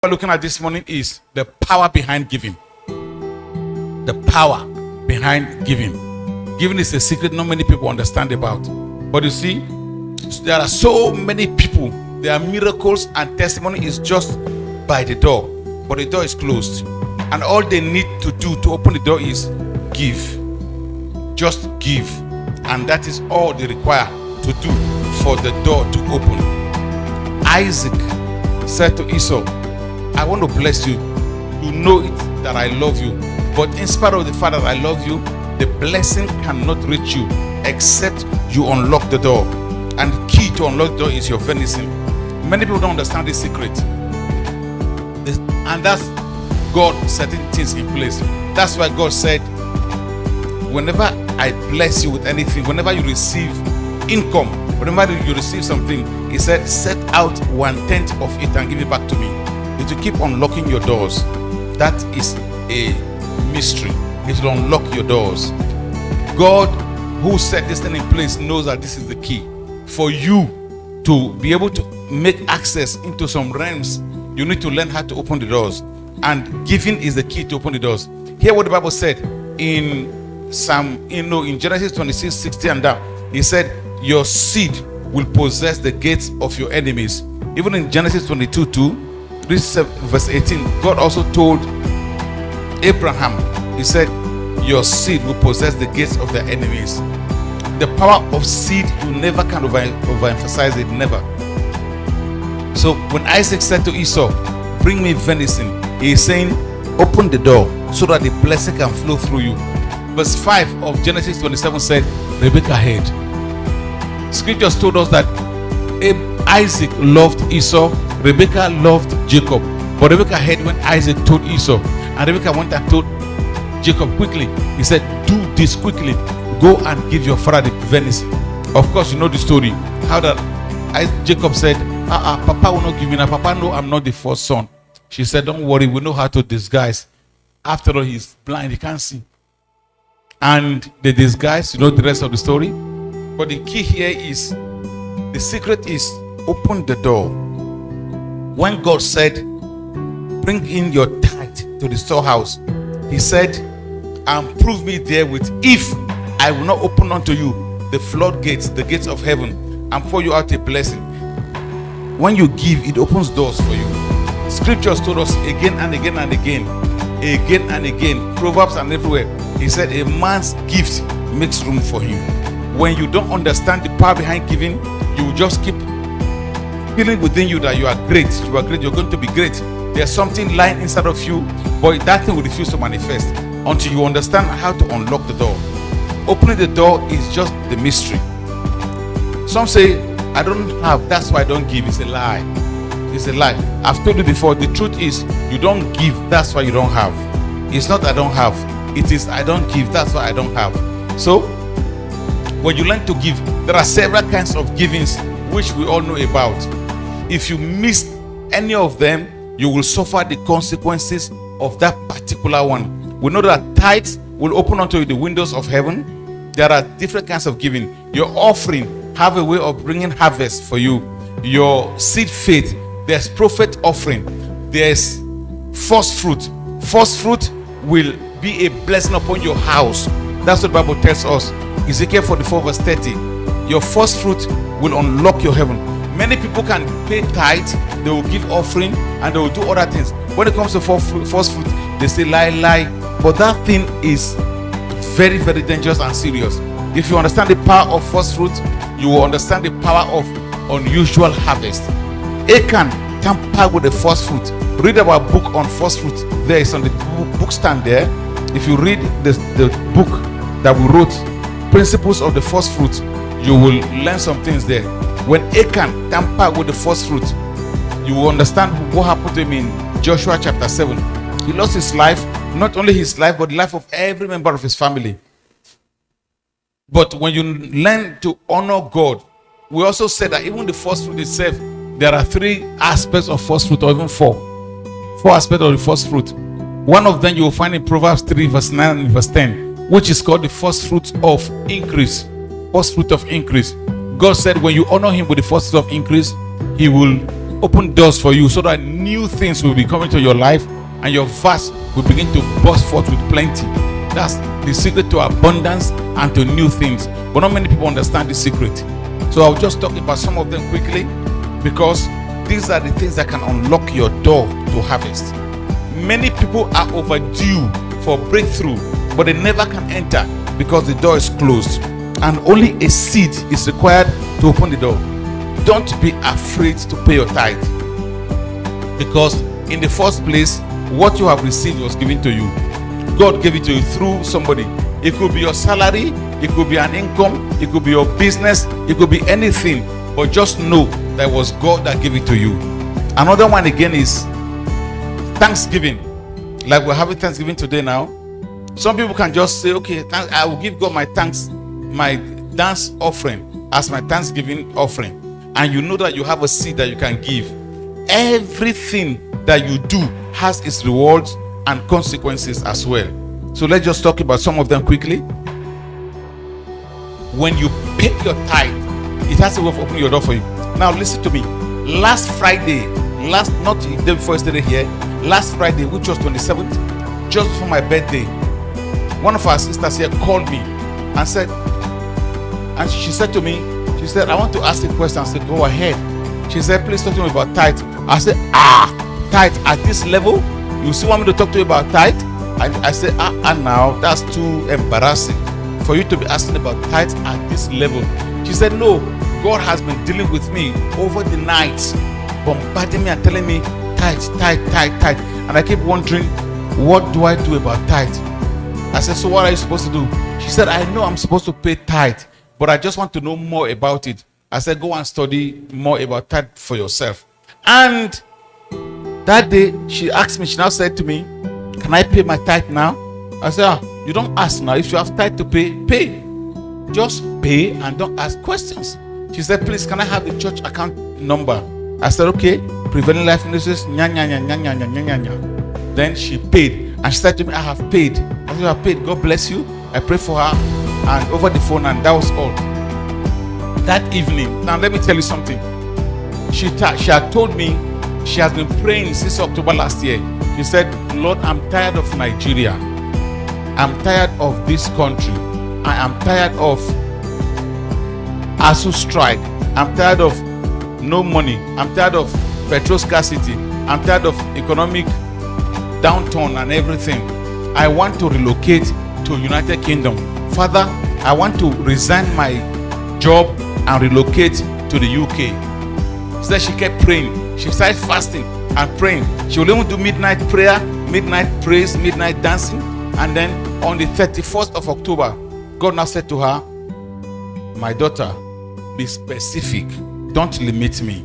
we're looking at this morning is the power behind giving. The power behind giving. Giving is a secret not many people understand about. But you see, there are so many people. There are miracles and testimony is just by the door, but the door is closed. And all they need to do to open the door is give. Just give. And that is all they require to do for the door to open. Isaac said to Esau, I want to bless you. You know it that I love you. But in spite of the fact that I love you, the blessing cannot reach you except you unlock the door. And the key to unlock the door is your venison. Many people don't understand this secret. And that's God setting things in place. That's why God said, whenever I bless you with anything, whenever you receive income, whenever you receive something, He said, set out 1/10 of it and give it back to me. It will keep unlocking your doors. That is a mystery. It will unlock your doors. God, who set this thing in place, knows that this is the key. For you to be able to make access into some realms, you need to learn how to open the doors. And giving is the key to open the doors. Hear what the Bible said in in Genesis 26:60 and down. He said, your seed will possess the gates of your enemies. Even in Genesis 22:2, verse 18, God also told Abraham, He said, your seed will possess the gates of their enemies. The power of seed, you never can overemphasize it, never. So when Isaac said to Esau, bring me venison, he is saying, open the door so that the blessing can flow through you. Verse 5 of Genesis 27 said, Rebekah heard. Scriptures told us that Isaac loved Esau, Rebekah loved Jacob. But Rebekah heard when Isaac told Esau, and Rebekah went and told Jacob quickly. He said, do this quickly. Go and give your father the venison. Of course, you know the story. How that Jacob said, Papa will not give me. Now, Papa, no, I'm not the first son. She said, don't worry, we know how to disguise. After all, he's blind, he can't see. And the disguise, you know the rest of the story. But the key here is, the secret is, open the door. When God said, bring in your tithe to the storehouse, He said, and prove me there with, if I will not open unto you the floodgates, the gates of heaven, and pour you out a blessing. When you give, it opens doors for you. Scriptures told us again and again and again and again, Proverbs and everywhere. He said, a man's gift makes room for him. When you don't understand the power behind giving, you will just keep feeling within you that you are great, you're going to be great. There's something lying inside of you, but that thing will refuse to manifest until you understand how to unlock the door. Opening the door is just the mystery. Some say, I don't have, that's why I don't give. It's a lie. It's a lie. I've told you before, the truth is, you don't give, that's why you don't have. It's not I don't have. It is I don't give, that's why I don't have. So, when you learn to give, there are several kinds of givings which we all know about. If you miss any of them, you will suffer the consequences of that particular one. We know that tithes will open unto you the windows of heaven. There are different kinds of giving. Your offering have a way of bringing harvest for you. Your seed faith, there's prophet offering, there's first fruit. First fruit will be a blessing upon your house. That's what the Bible tells us. Ezekiel 44 verse 30. Your first fruit will unlock your heaven. Many people can pay tithe, they will give offering, and they will do other things. When it comes to first fruit, they say lie. But that thing is very, very dangerous and serious. If you understand the power of first fruit, you will understand the power of unusual harvest. Achan tampered with the first fruit. Read our book on first fruit. There is on the book stand there. If you read the book that we wrote, Principles of the First Fruit, you will learn some things there. When Achan tampered with the first fruit, you will understand what happened to him in Joshua chapter 7. He lost his life, not only his life, but the life of every member of his family. But when you learn to honor God, we also said that even the first fruit itself, there are 3 aspects of first fruit, or even 4 aspects of the first fruit. One of them you will find in Proverbs 3 verse 9 and verse 10, which is called the first fruit of increase. First fruit of increase. God said when you honor him with the first fruit of increase, he will open doors for you so that new things will be coming to your life and your vase will begin to burst forth with plenty. That's the secret to abundance and to new things. But not many people understand the secret. So I'll just talk about some of them quickly, because these are the things that can unlock your door to harvest. Many people are overdue for breakthrough, but they never can enter because the door is closed, and only a seed is required to open the door. Don't be afraid to pay your tithe, because in the first place, what you have received was given to you. God gave it to you through somebody. It could be your salary, it could be an income, it could be your business, it could be anything, but just know that it was God that gave it to you. Another one again is Thanksgiving. Like we're having Thanksgiving today now. Some people can just say, okay, I will give God my dance offering as my Thanksgiving offering. And you know that you have a seed that you can give. Everything that you do has its rewards and consequences as well. So let's just talk about some of them quickly. When you pay your tithe, it has a way of opening your door for you. Now listen to me. Last Friday, not the day before yesterday here, last Friday, which was 27th, just before my birthday, one of our sisters here called me and she said to me, she said, I want to ask a question. I said, go ahead. She said, please talk to me about tithe. I said, tithe at this level? You still want me to talk to you about tithe? I said, now that's too embarrassing for you to be asking about tithe at this level. She said, no, God has been dealing with me over the night, bombarding me and telling me tithe. And I keep wondering, what do I do about tithe? I said, so what are you supposed to do? She said, I know I'm supposed to pay tithe, but I just want to know more about it. I said, go and study more about tithe for yourself. And that day, she asked me, she now said to me, can I pay my tithe now? I said, you don't ask now. If you have tithe to pay, pay. Just pay and don't ask questions. She said, please, can I have the church account number? I said, okay. Prevailing Life Ministries, Then she paid. And she said to me, I have paid. I said, you have paid. God bless you. I prayed for her and over the phone, and that was all. That evening, now let me tell you something. She had told me she has been praying since October last year. She said, Lord, I'm tired of Nigeria. I'm tired of this country. I am tired of ASU strike. I'm tired of no money. I'm tired of petrol scarcity. I'm tired of economic downturn and everything. I want to relocate to United Kingdom. Father, I want to resign my job and relocate to the UK. So she kept praying. She started fasting and praying. She will even do midnight prayer, midnight praise, midnight dancing. And then on the 31st of October, God now said to her, my daughter, be specific. Don't limit me.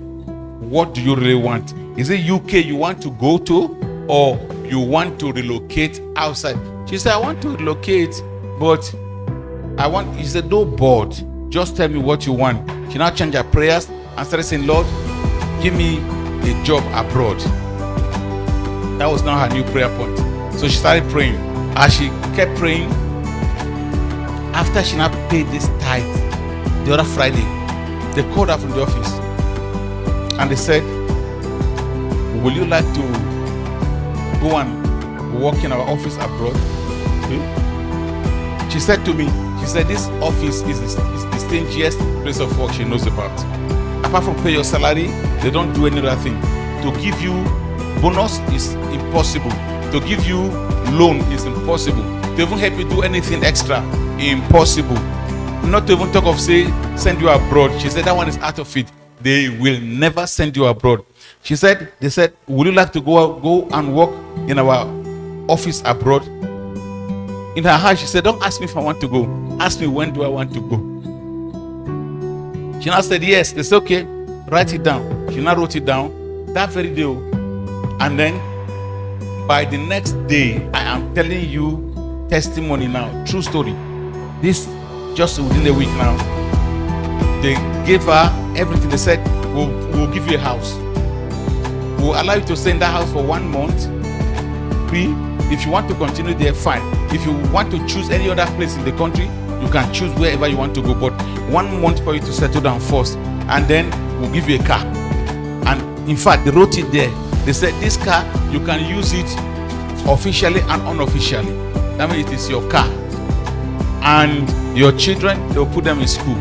What do you really want? Is it UK you want to go to, or you want to relocate outside? She said, I want to relocate, but he said, no board. Just tell me what you want. She now changed her prayers and started saying, Lord, give me a job abroad. That was now her new prayer point. So she started praying. As she kept praying, after she now paid this tithe, the other Friday, they called her from the office and they said, will you like to go and work in our office abroad? She said to me, she said, this office is the stingiest place of work she knows about. Apart from pay your salary, they don't do any other thing. To give you bonus is impossible. To give you loan is impossible. To even help you do anything extra, impossible. Not to even talk of send you abroad. She said that one is out of it. They will never send you abroad. They said, would you like to go and work in our office abroad? In her heart, she said, don't ask me if I want to go. Ask me when do I want to go. She now said, yes. They said, okay, write it down. She now wrote it down that very day. And then by the next day, I am telling you testimony now, true story. This just within a week now, they gave her everything. They said, we'll give you a house. We'll allow you to stay in that house for 1 month. If you want to continue there, fine. If you want to choose any other place in the country, you can choose wherever you want to go. But 1 month for you to settle down first, and then we'll give you a car. And In fact, they wrote it there. They said this car, you can use it officially and unofficially. That means it is your car. And your children, they'll put them in school.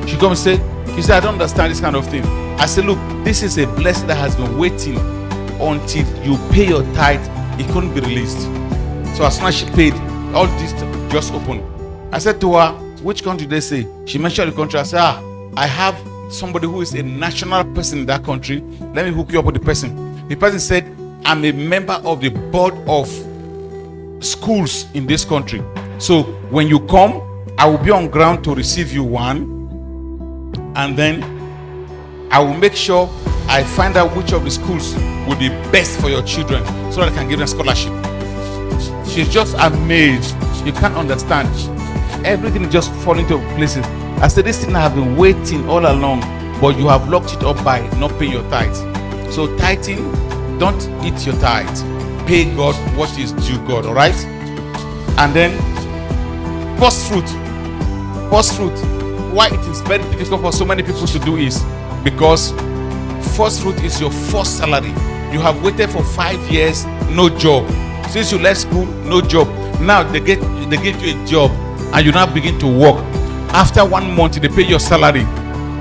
She come and say, he said, I don't understand this kind of thing. I said, look, this is a blessing that has been waiting until you pay your tithe. It couldn't be released. So as soon as she paid, all this just opened. I said to her, which country they say? She mentioned the country. I said, I have somebody who is a national person in that country. Let me hook you up with the person. The person said, I'm a member of the board of schools in this country. So when you come, I will be on ground to receive you one. And then I will make sure I find out which of the schools will be best for your children so that I can give them scholarship. She's just amazed. You can't understand. Everything is just falling into places. I said, this thing I have been waiting all along, but you have locked it up by not paying your tithe. So tithing, don't eat your tithe. Pay God what is due God, all right? And then first fruit. First fruit. Why it is very difficult for so many people to do is because first fruit is your first salary. You have waited for 5 years, no job. Since you left school, no job. Now they give you a job and you now begin to work. After 1 month, they pay your salary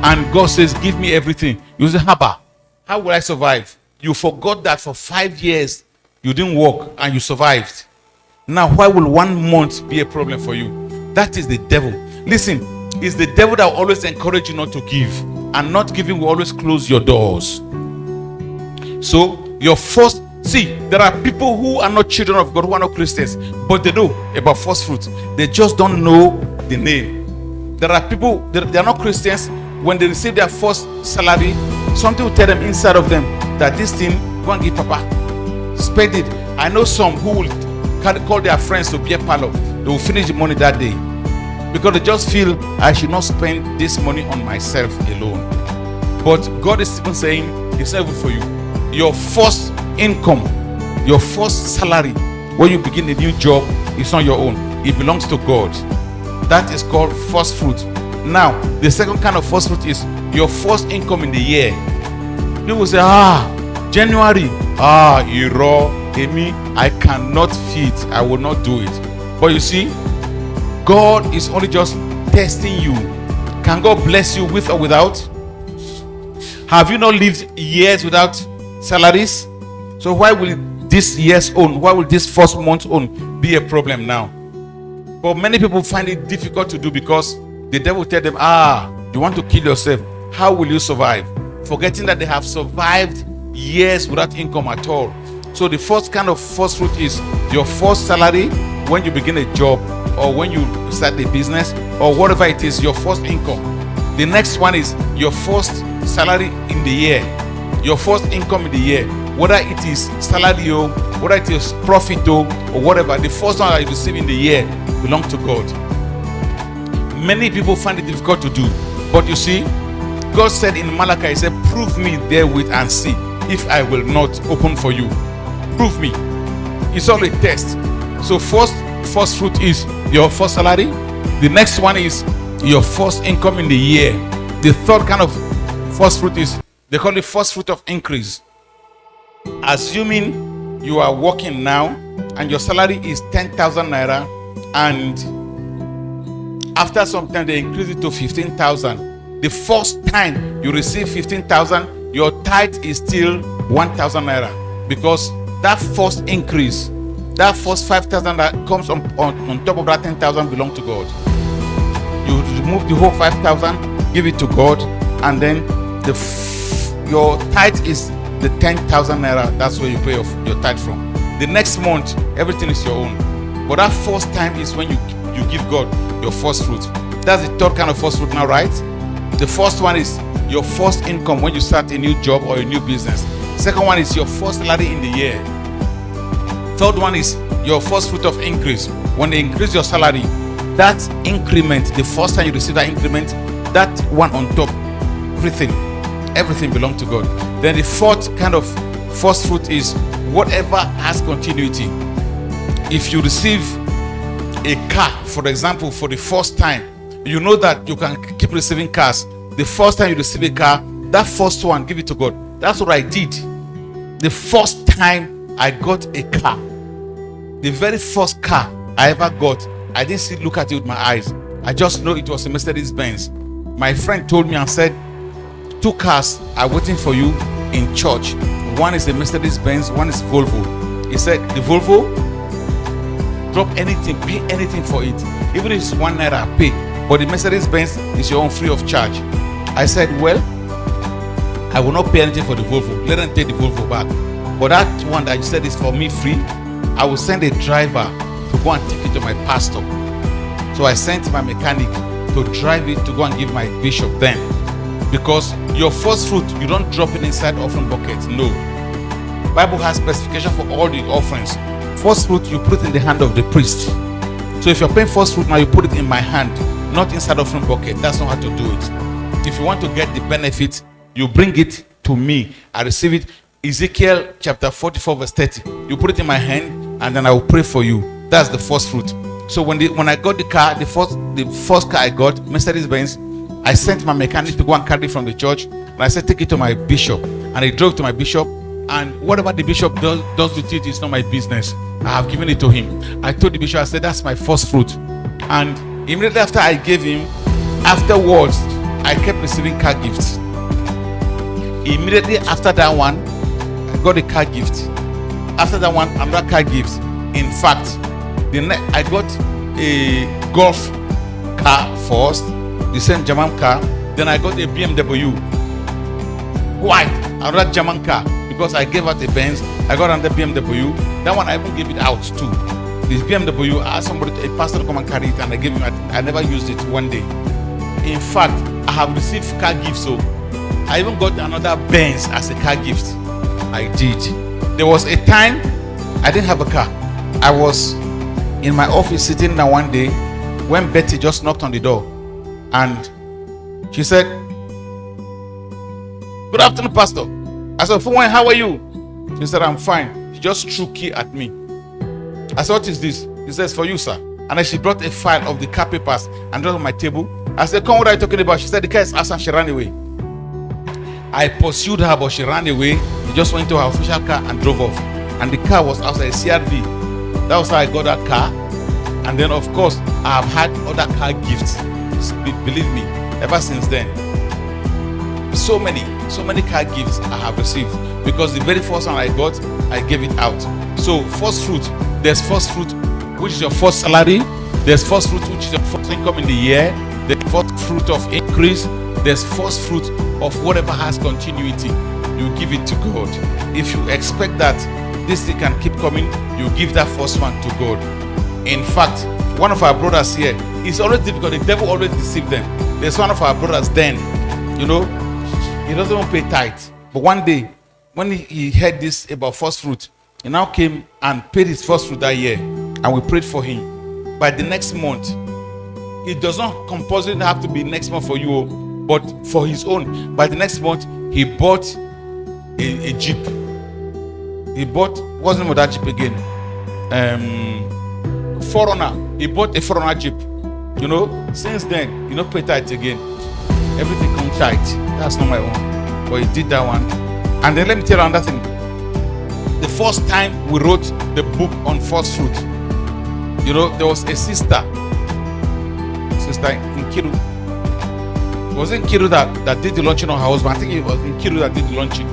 and God says, give me everything. You say, Haba, how will I survive? You forgot that for 5 years you didn't work and you survived. Now, why will 1 month be a problem for you? That is the devil. Listen, it's the devil that will always encourage you not to give, and not giving will always close your doors. So your first, see, there are people who are not children of God, who are not Christians, but they know about first fruit. They just don't know the name. There are people, they are not Christians. When they receive their first salary, something will tell them inside of them that this thing, go and give Papa, spend it. I know some who will call their friends to beer parlor. They will finish the money that day because they just feel I should not spend this money on myself alone. But God is even saying it's not good for you. Your first income, your first salary, when you begin a new job, it's not your own. It belongs to God. That is called first fruit. Now, the second kind of first fruit is your first income in the year. People say, January, I cannot feed. I will not do it. But you see, God is only just testing you. Can God bless you with or without? Have you not lived years without salaries? So why will this year's own, why will this first month's own be a problem now? But many people find it difficult to do because the devil tell them, you want to kill yourself. How will you survive? Forgetting that they have survived years without income at all. So the first kind of first fruit is your first salary when you begin a job, or when you start a business, or whatever it is, your first income. The next one is your first salary in the year, your first income in the year, whether it is salary or whether it is profit or whatever. The first one that you receive in the year belongs to God. Many people find it difficult to do, but you see, God said in Malachi, he said, prove me therewith and see if I will not open for you. Prove me. It's all a test. So first fruit is your first salary. The next one is your first income in the year. The third kind of first fruit is, they call it first fruit of increase. Assuming you are working now and your salary is 10,000 naira, and after some time they increase it to 15,000. The first time you receive 15,000, your tithe is still 1,000 naira, because that first increase, that first 5,000 that comes on top of that 10,000 belong to God. You remove the whole 5,000, give it to God, and then your tithe is the 10,000 naira. That's where you pay your tithe from. The next month, everything is your own. But that first time is when you give God your first fruit. That's the third kind of first fruit now, right? The first one is your first income when you start a new job or a new business. Second one is your first salary in the year. Third one is your first fruit of increase. When they increase your salary, that increment, the first time you receive that increment, that one on top, everything belongs to God. Then the fourth kind of first fruit is whatever has continuity. If you receive a car, for example, for the first time, you know that you can keep receiving cars. The first time you receive a car, that first one, give it to God. That's what I did. The first time I got a car, the very first car I ever got, I didn't look at it with my eyes. I just know it was a Mercedes Benz. My friend told me and said, 2 cars are waiting for you in church. One is a Mercedes Benz, one is Volvo. He said, the Volvo, drop anything, pay anything for it. Even if it's 1 naira, pay. But the Mercedes Benz is your own, free of charge. I said, well, I will not pay anything for the Volvo. Let them take the Volvo back. But that one that you said is for me free, I will send a driver to go and take it to my pastor. So I sent my mechanic to drive it to go and give my bishop then. Because your first fruit, you don't drop it inside offering bucket. No. Bible has specification for all the offerings. First fruit, you put it in the hand of the priest. So if you're paying first fruit now, you put it in my hand, not inside offering bucket. That's not how to do it. If you want to get the benefit, you bring it to me. I receive it. Ezekiel chapter 44 verse 30. You put it in my hand and then I will pray for you. That's the first fruit. So when I got the car, the first car I got, Mercedes Benz, I sent my mechanic to go and carry it from the church. And I said, take it to my bishop. And he drove to my bishop. And whatever the bishop does with it is not my business. I have given it to him. I told the bishop, I said, that's my first fruit. And immediately after I gave him, afterwards, I kept receiving car gifts. Immediately after that one, I got a car gift. After that one, another car gift. In fact, I got a golf car first, the same German car. Then I got a BMW white, another German car, because I gave out a Benz. I got another BMW. That one I even gave it out too. This BMW, I asked somebody, a pastor, to come and carry it, and I gave him. I never used it one day. In fact, I have received car gifts. So I even got another Benz as a car gift. I did. There was a time I didn't have a car. I was in my office sitting down one day when Betty just knocked on the door, and she said, good afternoon, Pastor. I said, Fuwen, how are you? She said, I'm fine. She just threw key at me. I said, what is this? She says, for you, sir. And then she brought a file of the car papers and dropped on my table. I said, come, what are you talking about? She said, the car is outside. She ran away. I pursued her, but she ran away. She just went to her official car and drove off. And the car was outside, a CRV. That was how I got that car. And then, of course, I have had other car gifts. Believe me, ever since then. So many car gifts I have received. Because the very first one I got, I gave it out. So, first fruit, there's first fruit, which is your first salary. There's first fruit, which is your first income in the year. There's first fruit of increase. There's first fruit of whatever has continuity. You give it to God. If you expect that this thing can keep coming, you give that first one to God. In fact, one of our brothers here, it's always difficult. The devil always deceives them. There's one of our brothers then, he doesn't want to pay tithe. But one day, when he heard this about first fruit, he now came and paid his first fruit that year. And we prayed for him. By the next month, it does not compulsory have to be next month for you, but for his own. By the next month, he bought a Jeep. He bought, what's the name of that Jeep again? Forerunner. He bought a Forerunner Jeep. Since then, he not pay tithe again. Everything comes tight. That's not my own. But he did that one. And then let me tell you another thing. The first time we wrote the book on first fruit, there was a sister in Kiru. It wasn't Kiru that did the launching on her husband. I think it was in Kiru that did the launching.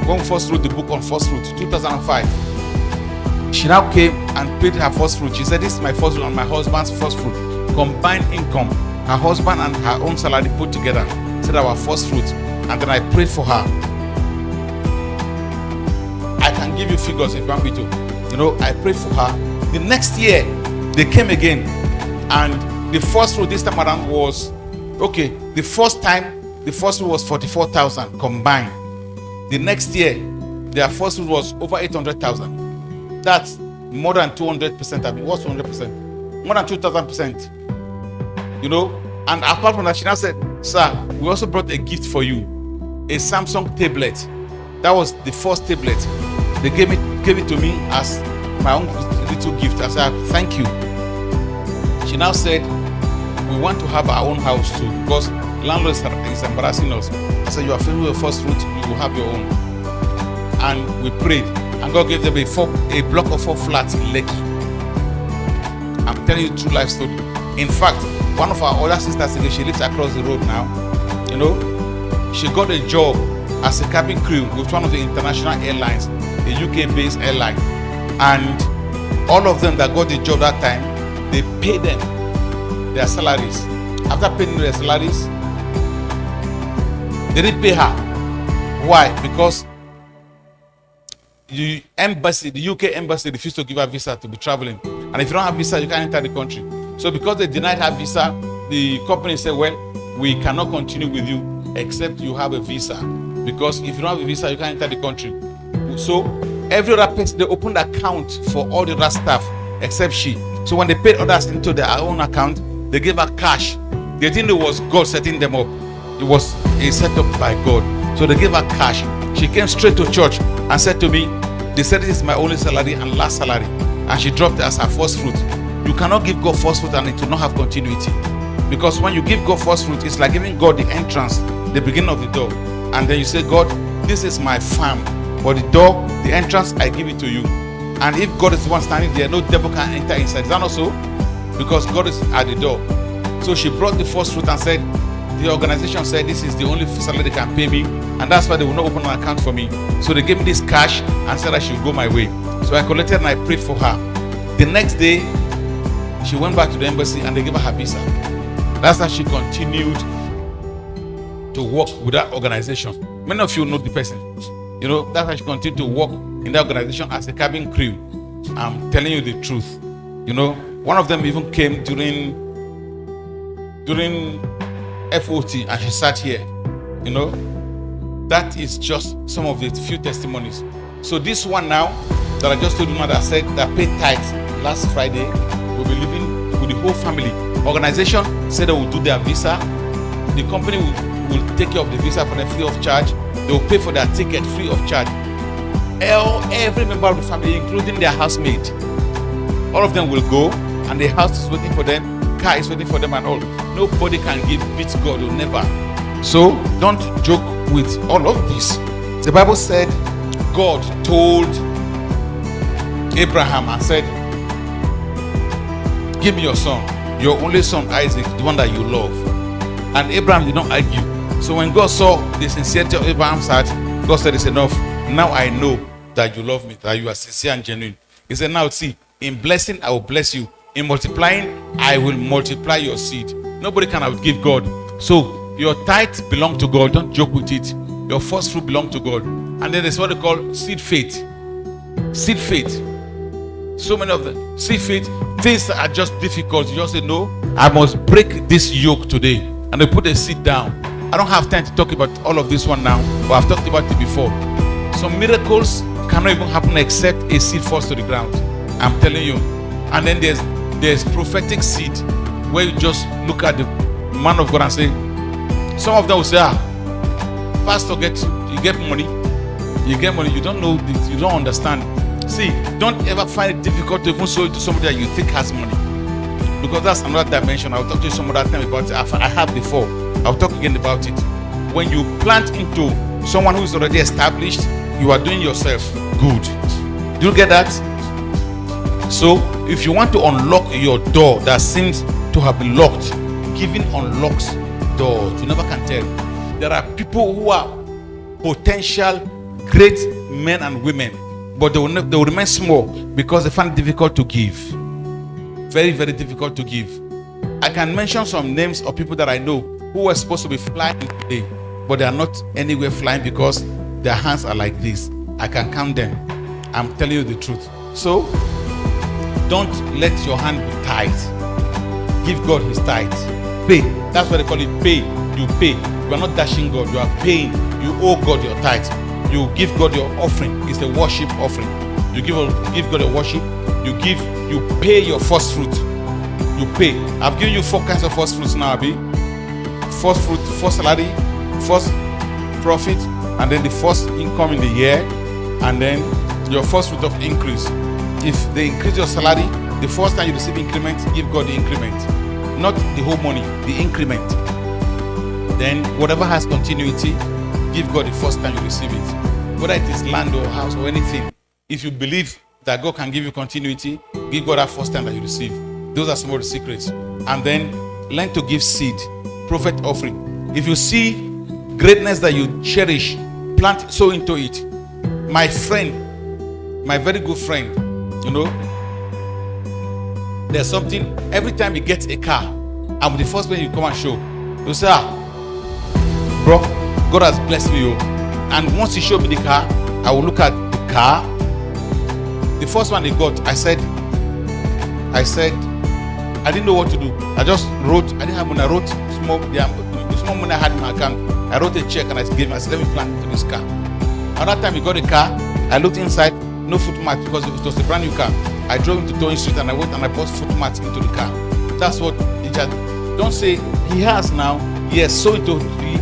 When first wrote the book on first fruit, 2005. She now came and paid her first fruit. She said, this is my first fruit and my husband's first fruit. Combined income, her husband and her own salary put together. Said our first fruit. And then I prayed for her. I can give you figures if you want me to. I prayed for her. The next year, they came again. And the first fruit this time around was, the first fruit was 44,000 combined. The next year, their first fruit was over 800,000. That's more than 200%. I mean, what's 200%? More than 2,000%. And apart from that, she now said, sir, we also brought a gift for you. A Samsung tablet. That was the first tablet. They gave it to me as my own little gift. I said, thank you. She now said, we want to have our own house too. Because landlord is embarrassing us. I said, you are filled with the first fruit, you will have your own. And we prayed, and God gave them a block of 4 flats in Lekki. I'm telling you true life story. In fact, one of our older sisters, she lives across the road now. You know, she got a job as a cabin crew with one of the international airlines, a UK-based airline. And all of them that got the job that time, they paid them their salaries. After paying their salaries, they didn't pay her. Why? Because the embassy, the UK embassy, refused to give her visa to be traveling. And if you don't have visa, you can't enter the country. So because they denied her visa, the company said, well, we cannot continue with you except you have a visa. Because if you don't have a visa, you can't enter the country. So every other person, they opened account for all the other staff except she. So when they paid others into their own account, they gave her cash. They didn't know it was God setting them up. It was a setup by God. So they gave her cash. She came straight to church and said to me, they said this is my only salary and last salary. And she dropped it as her first fruit. You cannot give God first fruit and it will not have continuity. Because when you give God first fruit, it's like giving God the entrance, the beginning of the door. And then you say, God, this is my farm. But the door, the entrance, I give it to you. And if God is the one standing there, no devil can enter inside. Is that not so? Because God is at the door. So she brought the first fruit and said, the organization said this is the only salary they can pay me, and that's why they will not open an account for me. So they gave me this cash and said I should go my way. So I collected and I prayed for her. The next day, she went back to the embassy and they gave her her visa. That's how she continued to work with that organization. Many of you know the person. You know, that's how she continued to work in that organization as a cabin crew. I'm telling you the truth. You know, one of them even came during FOT and she sat here. You know, that is just some of the few testimonies. So this one now that I just told you now, that said that paid tithes last Friday, will be living with the whole family. Organization said they will do their visa. The company will take care of the visa for them free of charge. They will pay for their ticket free of charge. Every member of the family, including their housemaid, all of them will go, and the house is waiting for them, car is waiting for them and all. Nobody can beat God, or never. So don't joke with all of this. The Bible said God told Abraham and said, give me your son, your only son Isaac, the one that you love. And Abraham did not argue. So when God saw the sincerity of Abraham's heart, God said, it's enough. Now I know that you love me, that you are sincere and genuine. He said, now see, in blessing I will bless you. In multiplying, I will multiply your seed. Nobody can outgive God. So your tithe belong to God. Don't joke with it. Your first fruit belong to God. And then there's what they call seed faith. Seed faith. So many of them. Seed faith. Things that are just difficult. You just say, no, I must break this yoke today. And they put a seed down. I don't have time to talk about all of this one now, but I've talked about it before. Some miracles cannot even happen except a seed falls to the ground. I'm telling you. And then there's prophetic seed, where you just look at the man of God and say, some of them will say, pastor, you get money, you don't know this, you don't understand. See, don't ever find it difficult to even sow it to somebody that you think has money, because that's another dimension. I'll talk to you some other time about it. I have before. I'll talk again about it. When you plant into someone who is already established, you are doing yourself good. Do you get that? So if you want to unlock your door that seems to have been locked, giving unlocks doors. You never can tell. There are people who are potential great men and women, but they will remain small because they find it difficult to give. Very, very difficult to give. I can mention some names of people that I know who were supposed to be flying today, but they are not anywhere flying because their hands are like this. I can count them. I'm telling you the truth. So don't let your hand be tight. Give God his tithes. Pay. That's what they call it. Pay. You pay. You are not dashing God. You are paying. You owe God your tithes. You give God your offering. It's the worship offering. You give God a worship. You pay your first fruit. You pay. I've given you 4 kinds of first fruits now, Abi. First fruit, first salary, first profit, and then the first income in the year, and then your first fruit of increase. If they increase your salary, the first time you receive increment, give God the increment. Not the whole money, the increment. Then whatever has continuity, give God the first time you receive it. Whether it is land or house or anything, if you believe that God can give you continuity, give God that first time that you receive. Those are some of the secrets. And then learn to give seed, prophet offering. If you see greatness that you cherish, plant so into it. My friend, my very good friend, you know, there's something, every time he gets a car, I'm the first one you come and show. You say, bro, God has blessed me. And once he showed me the car, I will look at the car. The first one he got, I said, I didn't know what to do. I just wrote, I didn't have money. I wrote small money I had in my account. I wrote a check and I gave him. I said, let me plant into this car. Another time he got a car, I looked inside, no footmat because it was a brand new car. I drove him to Towing Street and I went and I bought footmats into the car. That's what it just. Don't say he has now. Yes, so into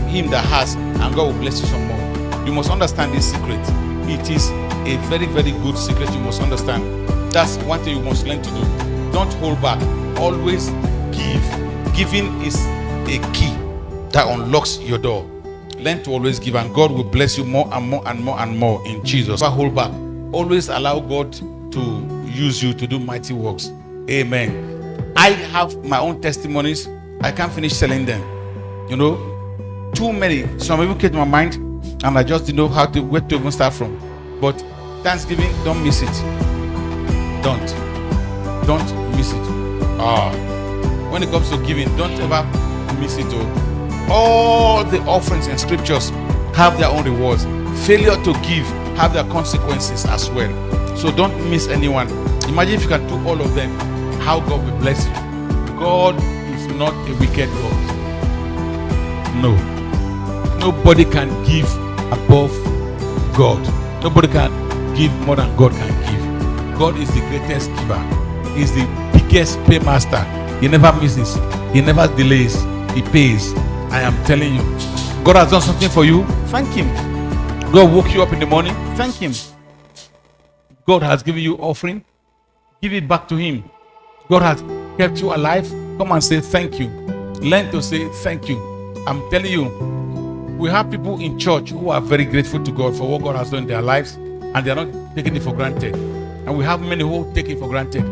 him that has, and God will bless you some more. You must understand this secret. It is a very, very good secret. You must understand. That's one thing you must learn to do. Don't hold back. Always give. Giving is a key that unlocks your door. Learn to always give, and God will bless you more and more and more and more in Jesus. Never hold back. Always allow God to use you to do mighty works. Amen. I have my own testimonies. I can't finish telling them. You know, too many. Some even came to my mind, and I just didn't know where to even start from. But Thanksgiving, don't miss it. Don't miss it. When it comes to giving, don't ever miss it. All the offerings and scriptures have their own rewards. Failure to give have their consequences as well. So don't miss anyone. Imagine if you can do all of them, how God will bless you. God is not a wicked God. No. Nobody can give above God. Nobody can give more than God can give. God is the greatest giver. He is the biggest paymaster. He never misses. He never delays. He pays. I am telling you. God has done something for you. Thank Him. God woke you up in the morning. Thank Him. God has given you offering. Give it back to Him. God has kept you alive. Come and say thank you. Learn to say thank you. I'm telling you, we have people in church who are very grateful to God for what God has done in their lives, and they are not taking it for granted. And we have many who take it for granted.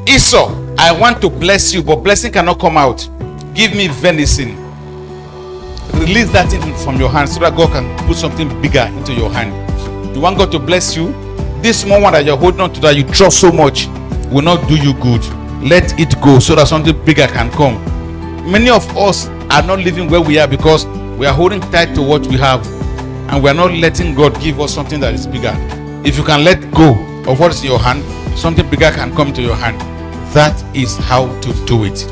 Esau, I want to bless you, but blessing cannot come out. Give me venison. Release that thing from your hand so that God can put something bigger into your hand. You want God to bless you? This small one that you're holding on to that you trust so much will not do you good. Let it go so that something bigger can come. Many of us are not living where we are because we are holding tight to what we have, and we are not letting God give us something that is bigger. If you can let go of what is in your hand, something bigger can come to your hand. That is how to do it.